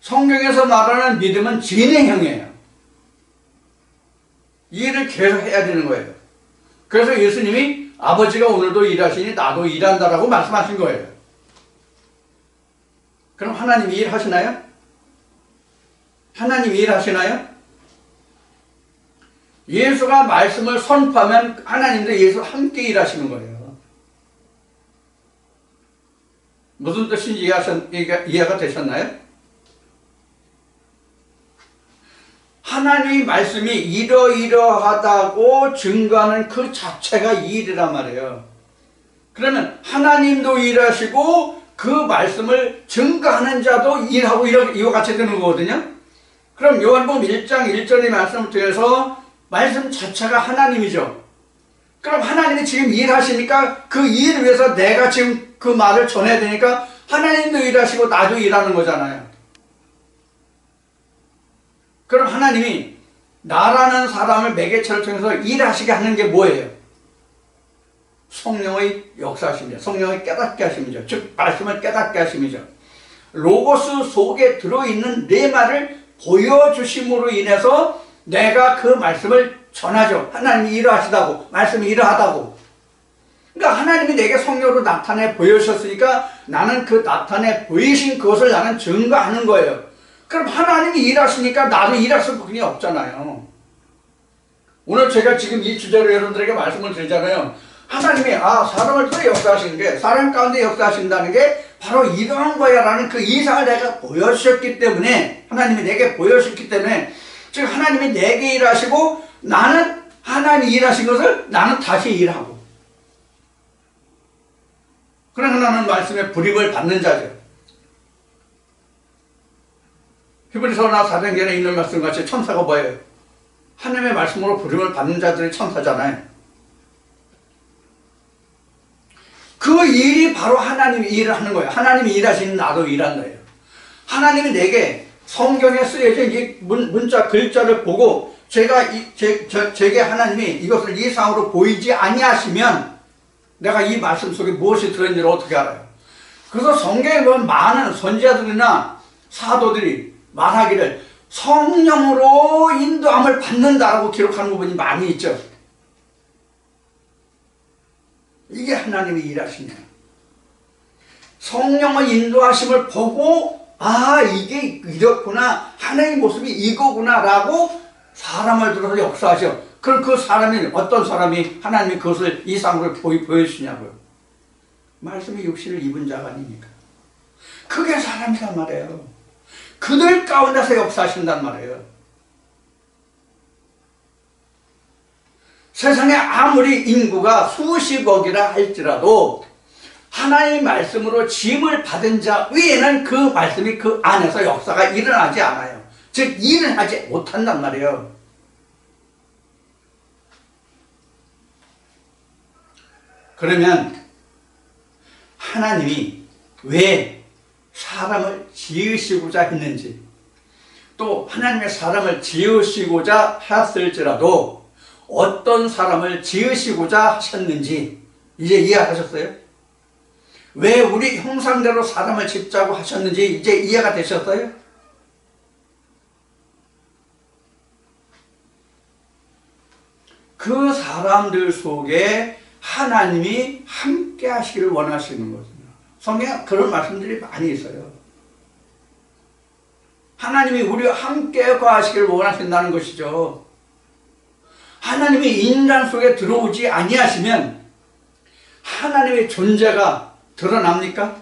성경에서 말하는 믿음은 진행형이에요. 이 일을 계속 해야 되는 거예요. 그래서 예수님이 아버지가 오늘도 일하시니 나도 일한다라고 말씀하신 거예요. 그럼 하나님이 일하시나요? 하나님이 일하시나요? 예수가 말씀을 선포하면 하나님도 예수와 함께 일하시는 거예요. 무슨 뜻인지 이해가 되셨나요? 하나님의 말씀이 이러이러하다고 증거하는 그 자체가 일이란 말이에요. 그러면 하나님도 일하시고 그 말씀을 증거하는 자도 일하고 이와 같이 되는 거거든요. 그럼 요한복음 1장 1절의 말씀을 통해서 말씀 자체가 하나님이죠. 그럼 하나님이 지금 일하시니까 그 일을 위해서 내가 지금 그 말을 전해야 되니까 하나님도 일하시고 나도 일하는 거잖아요. 그럼 하나님이 나라는 사람을 매개체를 통해서 일하시게 하는 게 뭐예요? 성령의 역사심이죠. 성령의 깨닫게 하심이죠. 즉 말씀을 깨닫게 하심이죠. 로고스 속에 들어있는 내 말을 보여주심으로 인해서 내가 그 말씀을 전하죠. 하나님이 이러하시다고, 말씀이 이러하다고. 그러니까 하나님이 내게 성령으로 나타내 보여주셨으니까 나는 그 나타내 보이신 그것을 나는 증거하는 거예요. 그럼 하나님이 일하시니까 나도 일할 수밖에 없잖아요. 오늘 제가 지금 이 주제로 여러분들에게 말씀을 드리잖아요. 하나님이 사람을 통해 역사하시는 게, 사람 가운데 역사하신다는 게 바로 이러한 거야 라는 그 이상을 내가 보여주셨기 때문에, 하나님이 내게 보여주셨기 때문에, 즉 하나님이 내게 일하시고 나는 하나님이 일하신 것을 나는 다시 일하고, 그러나 나는 말씀에 불임을 받는 자죠. 히브리서나 사도행전에 있는 말씀같이 천사가 뭐예요? 하나님의 말씀으로 부름을 받는 자들이 천사잖아요. 그 일이 바로 하나님이 일을 하는 거예요. 하나님이 일하시는 나도 일한 거예요. 하나님이 내게 성경에 쓰여진 이 문자 글자를 보고 제게 하나님이 이것을 이상으로 보이지 아니하시면 내가 이 말씀 속에 무엇이 들어있는지를 어떻게 알아요? 그래서 성경에 보면 많은 선지자들이나 사도들이 말하기를 성령으로 인도함을 받는다라고 기록하는 부분이 많이 있죠. 이게 하나님의 일하시네요. 성령의 인도하심을 보고 아 이게 이렇구나 하나님의 모습이 이거구나 라고 사람을 들어서 역사하셔. 그럼 그 사람이 어떤 사람이 하나님이 그것을 이상으로 보여주시냐고요. 말씀이 육신을 입은 자가 아닙니까? 그게 사람이란 말이에요. 그들 가운데서 역사하신단 말이에요. 세상에 아무리 인구가 수십억이라 할지라도 하나님의 말씀으로 지음을 받은 자 외에는 그 말씀이 그 안에서 역사가 일어나지 않아요. 즉 일어나지 못한단 말이에요. 그러면 하나님이 왜 사람을 지으시고자 했는지, 또 하나님의 사람을 지으시고자 하였을지라도 어떤 사람을 지으시고자 하셨는지 이제 이해하셨어요? 왜 우리 형상대로 사람을 짓자고 하셨는지 이제 이해가 되셨어요? 그 사람들 속에 하나님이 함께 하시기를 원하시는 것입니다. 성경에 그런 말씀들이 많이 있어요. 하나님이 우리와 함께 거하시기를 원하신다는 것이죠. 하나님이 인간 속에 들어오지 아니하시면 하나님의 존재가 드러납니까?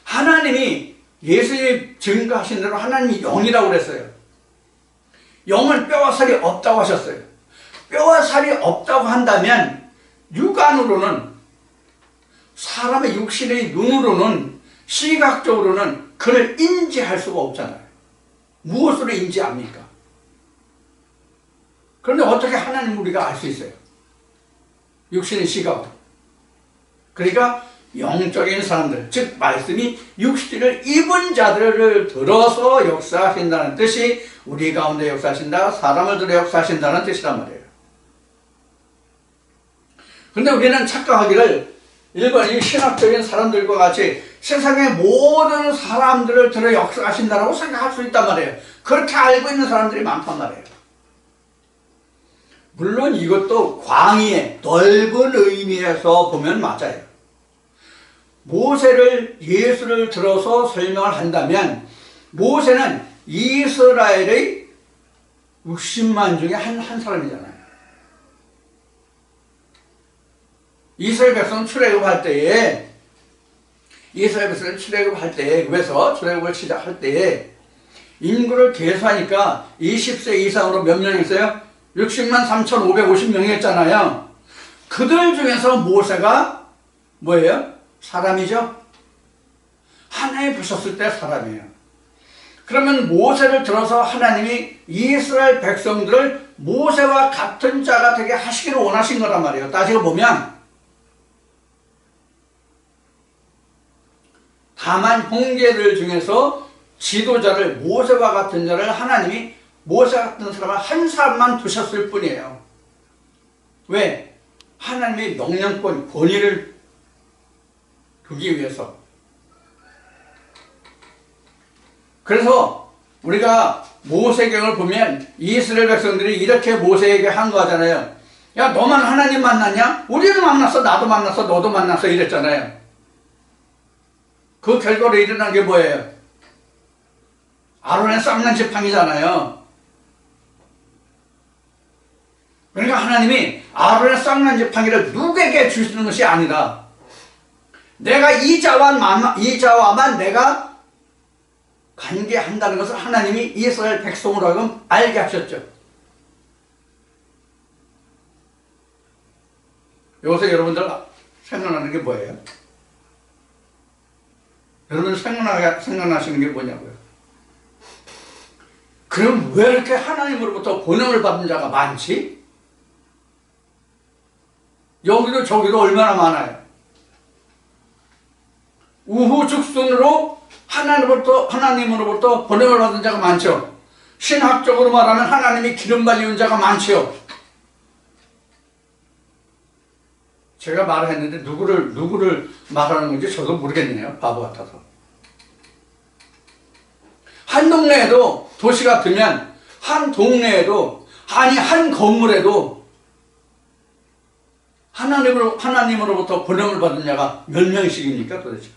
하나님이 예수님이 증거하신 대로 하나님이 영이라고 그랬어요. 영은 뼈와 살이 없다고 하셨어요. 뼈와 살이 없다고 한다면 육안으로는 사람의 육신의 눈으로는 시각적으로는 그를 인지할 수가 없잖아요. 무엇으로 인지합니까? 그런데 어떻게 하나님 우리가 알 수 있어요? 육신의 시각으로. 그러니까 영적인 사람들, 즉 말씀이 육신을 입은 자들을 들어서 역사하신다는 뜻이 우리 가운데 역사하신다, 사람을 들어 역사하신다는 뜻이란 말이에요. 그런데 우리는 착각하기를 일반 이 신학적인 사람들과 같이 세상의 모든 사람들을 들어 역사하신다라고 생각할 수 있단 말이에요. 그렇게 알고 있는 사람들이 많단 말이에요. 물론 이것도 광의의 넓은 의미에서 보면 맞아요. 모세를 예수를 들어서 설명을 한다면 모세는 이스라엘의 60만 중에 한 사람이잖아요. 이스라엘 백성 출애굽할 때에 이스라엘 백성 출애굽할 때에 그래서 출애굽을 시작할 때에 인구를 계수하니까 20세 이상으로 몇 명 있어요? 60만 3,550명이었잖아요. 그들 중에서 모세가 뭐예요? 사람이죠? 하나님 부셨을 때 사람이에요. 그러면 모세를 들어서 하나님이 이스라엘 백성들을 모세와 같은 자가 되게 하시기를 원하신 거란 말이에요. 따지고 보면 다만 형제들 중에서 지도자를 모세와 같은 자를 하나님이 모세 같은 사람을 한 사람만 두셨을 뿐이에요. 왜? 하나님의 명령권, 권위를 두기 위해서. 그래서 우리가 모세경을 보면 이스라엘 백성들이 이렇게 모세에게 한 거잖아요. 야, 너만 하나님 만났냐? 우리는 만났어, 나도 만났어, 너도 만났어 이랬잖아요. 그 결과로 일어난 게 뭐예요? 아론의 쌍난 지팡이잖아요. 그러니까 하나님이 아론의 쌍난 지팡이를 누구에게 주시는 것이 아니라 내가 이 자와만 내가 관계한다는 것을 하나님이 이스라엘 백성으로 하여금 알게 하셨죠. 요새 여러분들 생각나는 게 뭐예요? 여러분 생각나시는 게 뭐냐고요? 그럼 왜 이렇게 하나님으로부터 권능을 받은 자가 많지? 여기도 저기도 얼마나 많아요. 우후죽순으로 하나님으로부터 권능을 받은 자가 많죠. 신학적으로 말하면 하나님이 기름 발리운 자가 많죠. 제가 말을 했는데 누구를 말하는 건지 저도 모르겠네요. 바보 같아서. 한 동네에도 도시 같으면 한 동네에도 아니 한 건물에도 하나님으로부터 번영을 받은 자가 몇 명씩입니까 도대체?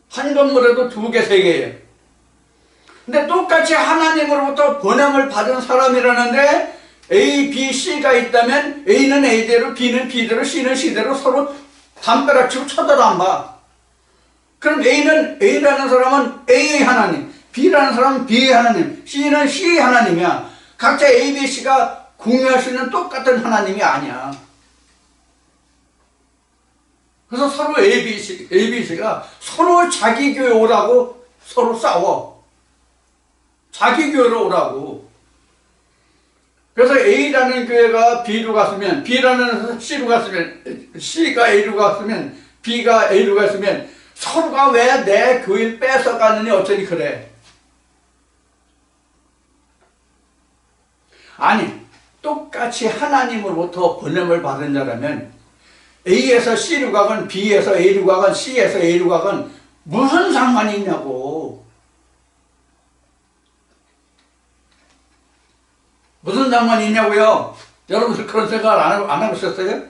한 건물에도 2개, 3개예요. 근데 똑같이 하나님으로부터 번영을 받은 사람이라는데 A, B, C가 있다면 A는 A대로, B는 B대로, C는 C대로 서로 담벼락치고 쳐다도 안 봐. 그럼 A라는 사람은 A의 하나님, B라는 사람은 B의 하나님, C는 C의 하나님이야. 각자 A, B, C가 공유할 수 있는 똑같은 하나님이 아니야. 그래서 서로 A, B, C가 서로 자기 교회 오라고 서로 싸워. 자기 교회로 오라고. 그래서 A라는 교회가 B로 갔으면, B라는 C로 갔으면, C가 A로 갔으면, B가 A로 갔으면 서로가 왜 내 교회를 뺏어가느니 어쩌니 그래. 아니 똑같이 하나님으로부터 번영을 받은 자라면 A에서 C로 가건 B에서 A로 가건 C에서 A로 가건 무슨 상관이 있냐고. 무슨 상관이 있냐고요? 여러분들 그런 생각을 안 하고 있었어요?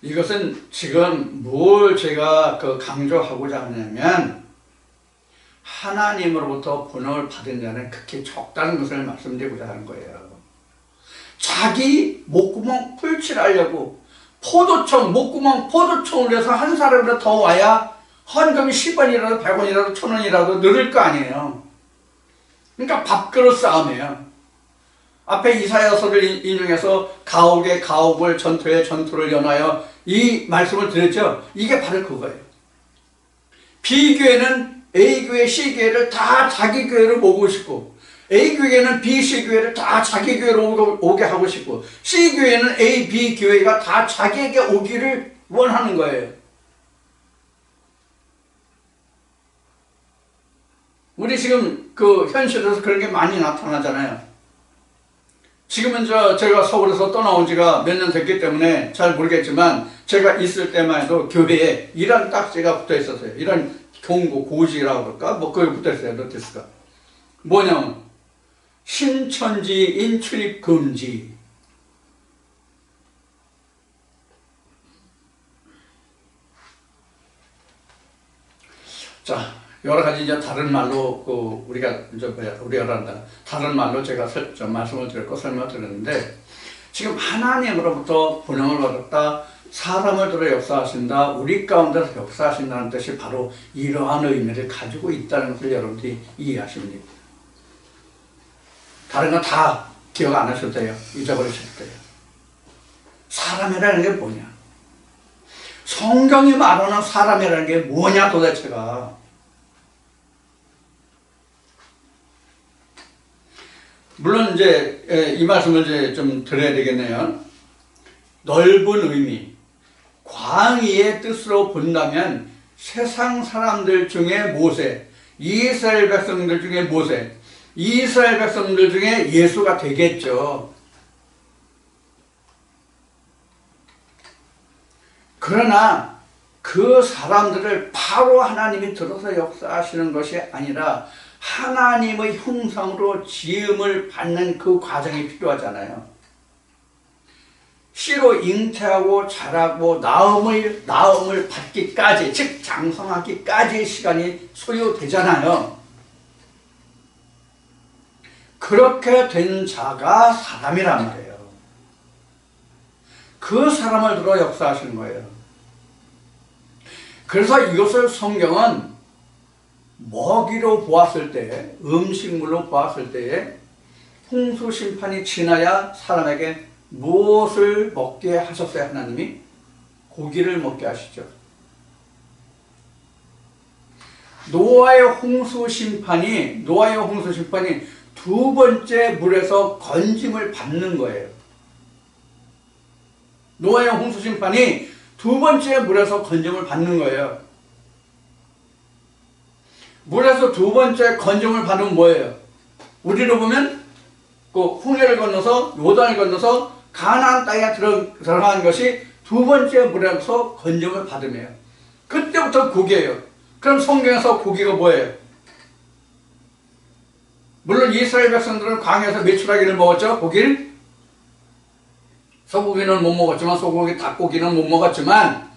이것은 지금 뭘 제가 강조하고자 하냐면 하나님으로부터 번영을 받은 자는 극히 적다는 것을 말씀드리고자 하는 거예요. 자기 목구멍 풀칠하려고 목구멍 포도청을 해서 한 사람이라도 더 와야 헌금이 10원이라도 100원이라도 1000원이라도 늘을 거 아니에요. 그러니까 밥그릇 싸움이에요. 앞에 이사야서를 인용해서 가옥에 가옥을 전투에 전투를 연하여 이 말씀을 드렸죠. 이게 바로 그거예요. B교회는 A교회, C교회를 다 자기 교회로 모으고 싶고 A교회는 B, C교회를 다 자기 교회로 오게 하고 싶고 C교회는 A, B 교회가 다 자기에게 오기를 원하는 거예요. 우리 지금 현실에서 그런 게 많이 나타나잖아요. 지금은 제가 서울에서 떠나온 지가 몇 년 됐기 때문에 잘 모르겠지만 제가 있을 때만 해도 교회에 이런 딱지가 붙어 있었어요. 이런 경고, 고지라고 그럴까? 뭐 그게 붙어 있어요. 노티스가. 뭐냐면 신천지인 출입 금지. 자, 여러 가지 이제 다른 말로 다른 말로 제가 말씀을 드렸고 설명을 드렸는데 지금 하나님으로부터 번영을 받았다, 사람을 들어 역사하신다, 우리 가운데서 역사하신다는 뜻이 바로 이러한 의미를 가지고 있다는 것을 여러분들이 이해하시면 됩니다. 다른 건 다 기억 안 하셔도 돼요. 잊어버리셔도 돼요. 사람이라는 게 뭐냐? 성경이 말하는 사람이라는 게 뭐냐 도대체가. 물론 이제 이 말씀을 이제 좀 드려야 되겠네요. 넓은 의미, 광의의 뜻으로 본다면 세상 사람들 중에 모세, 이스라엘 백성들 중에 모세, 이스라엘 백성들 중에 예수가 되겠죠. 그러나 그 사람들을 바로 하나님이 들어서 역사하시는 것이 아니라 하나님의 형상으로 지음을 받는 그 과정이 필요하잖아요. 씨로 잉태하고 자라고 나음을 받기까지, 즉 장성하기까지의 시간이 소요되잖아요. 그렇게 된 자가 사람이란 말이에요. 그 사람을 들어 역사하시는 거예요. 그래서 이것을 성경은 먹이로 보았을 때, 음식물로 보았을 때에 홍수 심판이 지나야 사람에게 무엇을 먹게 하셨어요? 하나님이 고기를 먹게 하시죠. 노아의 홍수 심판이 두 번째 물에서 건짐을 받는 거예요. 노아의 홍수 심판이 두 번째 물에서 건짐을 받는 거예요. 물에서 두 번째 건짐을 받으면 뭐예요? 우리로 보면 그 홍해를 건너서 요단을 건너서 가나안 땅에 들어간 것이 두 번째 물에서 건짐을 받으며 그때부터 고기예요. 그럼 성경에서 고기가 뭐예요? 물론 이스라엘 백성들은 광야에서 메추라기를 먹었죠. 고기를. 소고기는 못 먹었지만, 소고기, 닭고기는 못 먹었지만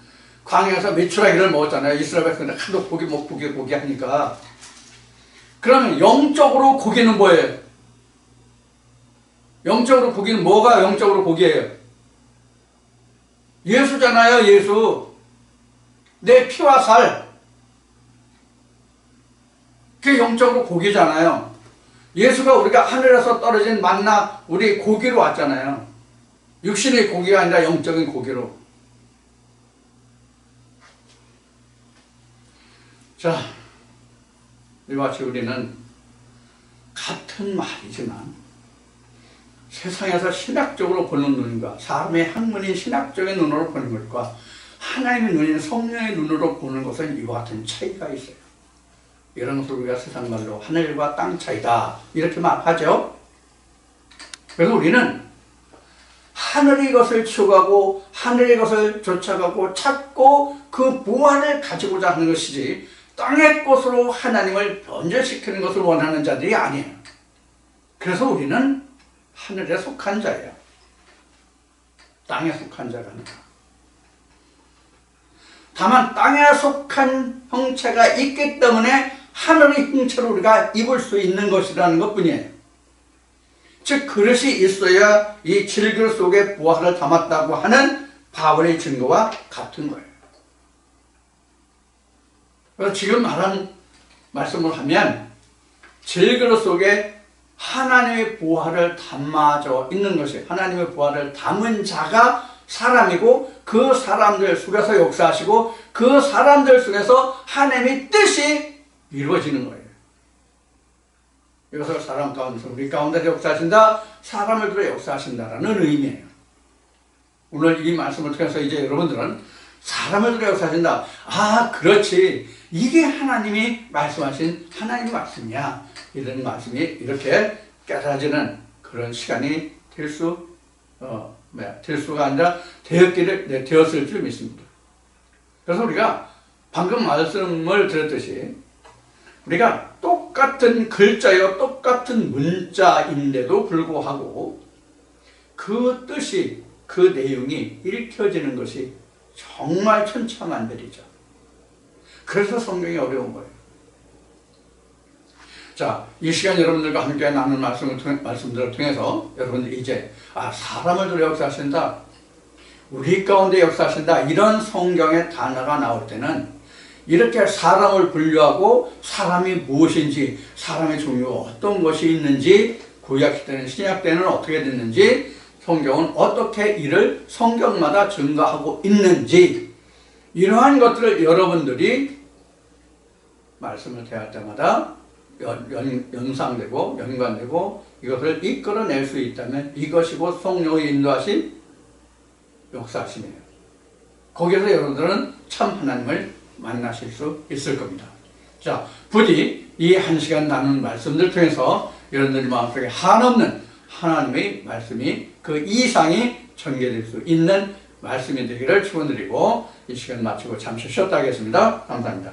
광야에서 메추라기를 먹었잖아요. 이스라엘 백성들 하도 고기 하니까. 그러면 영적으로 고기는 뭐예요? 영적으로 고기는 뭐가 영적으로 고기예요? 예수잖아요. 예수. 내 피와 살. 그게 영적으로 고기잖아요. 예수가 우리가 하늘에서 떨어진 만나 우리 고기로 왔잖아요. 육신의 고기가 아니라 영적인 고기로. 자, 이와 같이 우리는 같은 말이지만 세상에서 신학적으로 보는 눈과 사람의 학문인 신학적인 눈으로 보는 것과 하나님의 눈인 성령의 눈으로 보는 것은 이와 같은 차이가 있어요. 이런 것을 우리가 세상 말로 하늘과 땅 차이다 이렇게 말하죠. 그래서 우리는 하늘의 것을 추구하고 하늘의 것을 쫓아가고 찾고 그 무한을 가지고자 하는 것이지 땅의 것으로 하나님을 변절시키는 것을 원하는 자들이 아니에요. 그래서 우리는 하늘에 속한 자예요. 땅에 속한 자가 아니라. 다만 땅에 속한 형체가 있기 때문에 하늘의 형체를 우리가 입을 수 있는 것이라는 것뿐이에요. 즉 그릇이 있어야 이 질그릇 속에 부활을 담았다고 하는 바울의 증거와 같은 거예요. 그래서 지금 말한 말씀을 하면 질그릇 속에 하나님의 부활을 담아져 있는 것이 하나님의 부활을 담은 자가 사람이고 그 사람들 속에서 역사하시고 그 사람들 속에서 하나님의 뜻이 이루어지는 거예요. 이것을 사람 가운데서 우리 가운데 역사하신다, 사람을 들어 역사하신다라는 의미예요. 오늘 이 말씀을 통해서 이제 여러분들은 사람을 들어 역사하신다. 아, 그렇지. 이게 하나님이 말씀하신 하나님의 말씀이야. 이런 말씀이 이렇게 깨달아지는 그런 시간이 될 수가 아니라 되었을 줄 믿습니다. 그래서 우리가 방금 말씀을 들었듯이 우리가 똑같은 글자요, 똑같은 문자인데도 불구하고 그 뜻이, 그 내용이 읽혀지는 것이 정말 천차만별이죠. 그래서 성경이 어려운 거예요. 자, 이 시간 여러분들과 함께 나눈 말씀들을 통해서 여러분들 이제 사람을 들여 역사하신다, 우리 가운데 역사하신다, 이런 성경의 단어가 나올 때는 이렇게 사람을 분류하고 사람이 무엇인지, 사람의 종류가 어떤 것이 있는지, 구약 때는 신약 때는 어떻게 됐는지, 성경은 어떻게 이를 성경마다 증거하고 있는지, 이러한 것들을 여러분들이 말씀을 대할 때마다 연상되고 연관되고 이것을 이끌어낼 수 있다면 이것이 곧 성령의 인도하신 역사심이에요. 거기에서 여러분들은 참 하나님을 만나실 수 있을 겁니다. 자, 부디 이 한 시간 나눈 말씀들 통해서 여러분들 마음속에 한없는 하나님의 말씀이 그 이상이 전개될 수 있는 말씀이 되기를 축원드리고 이 시간 마치고 잠시 쉬었다 하겠습니다. 감사합니다.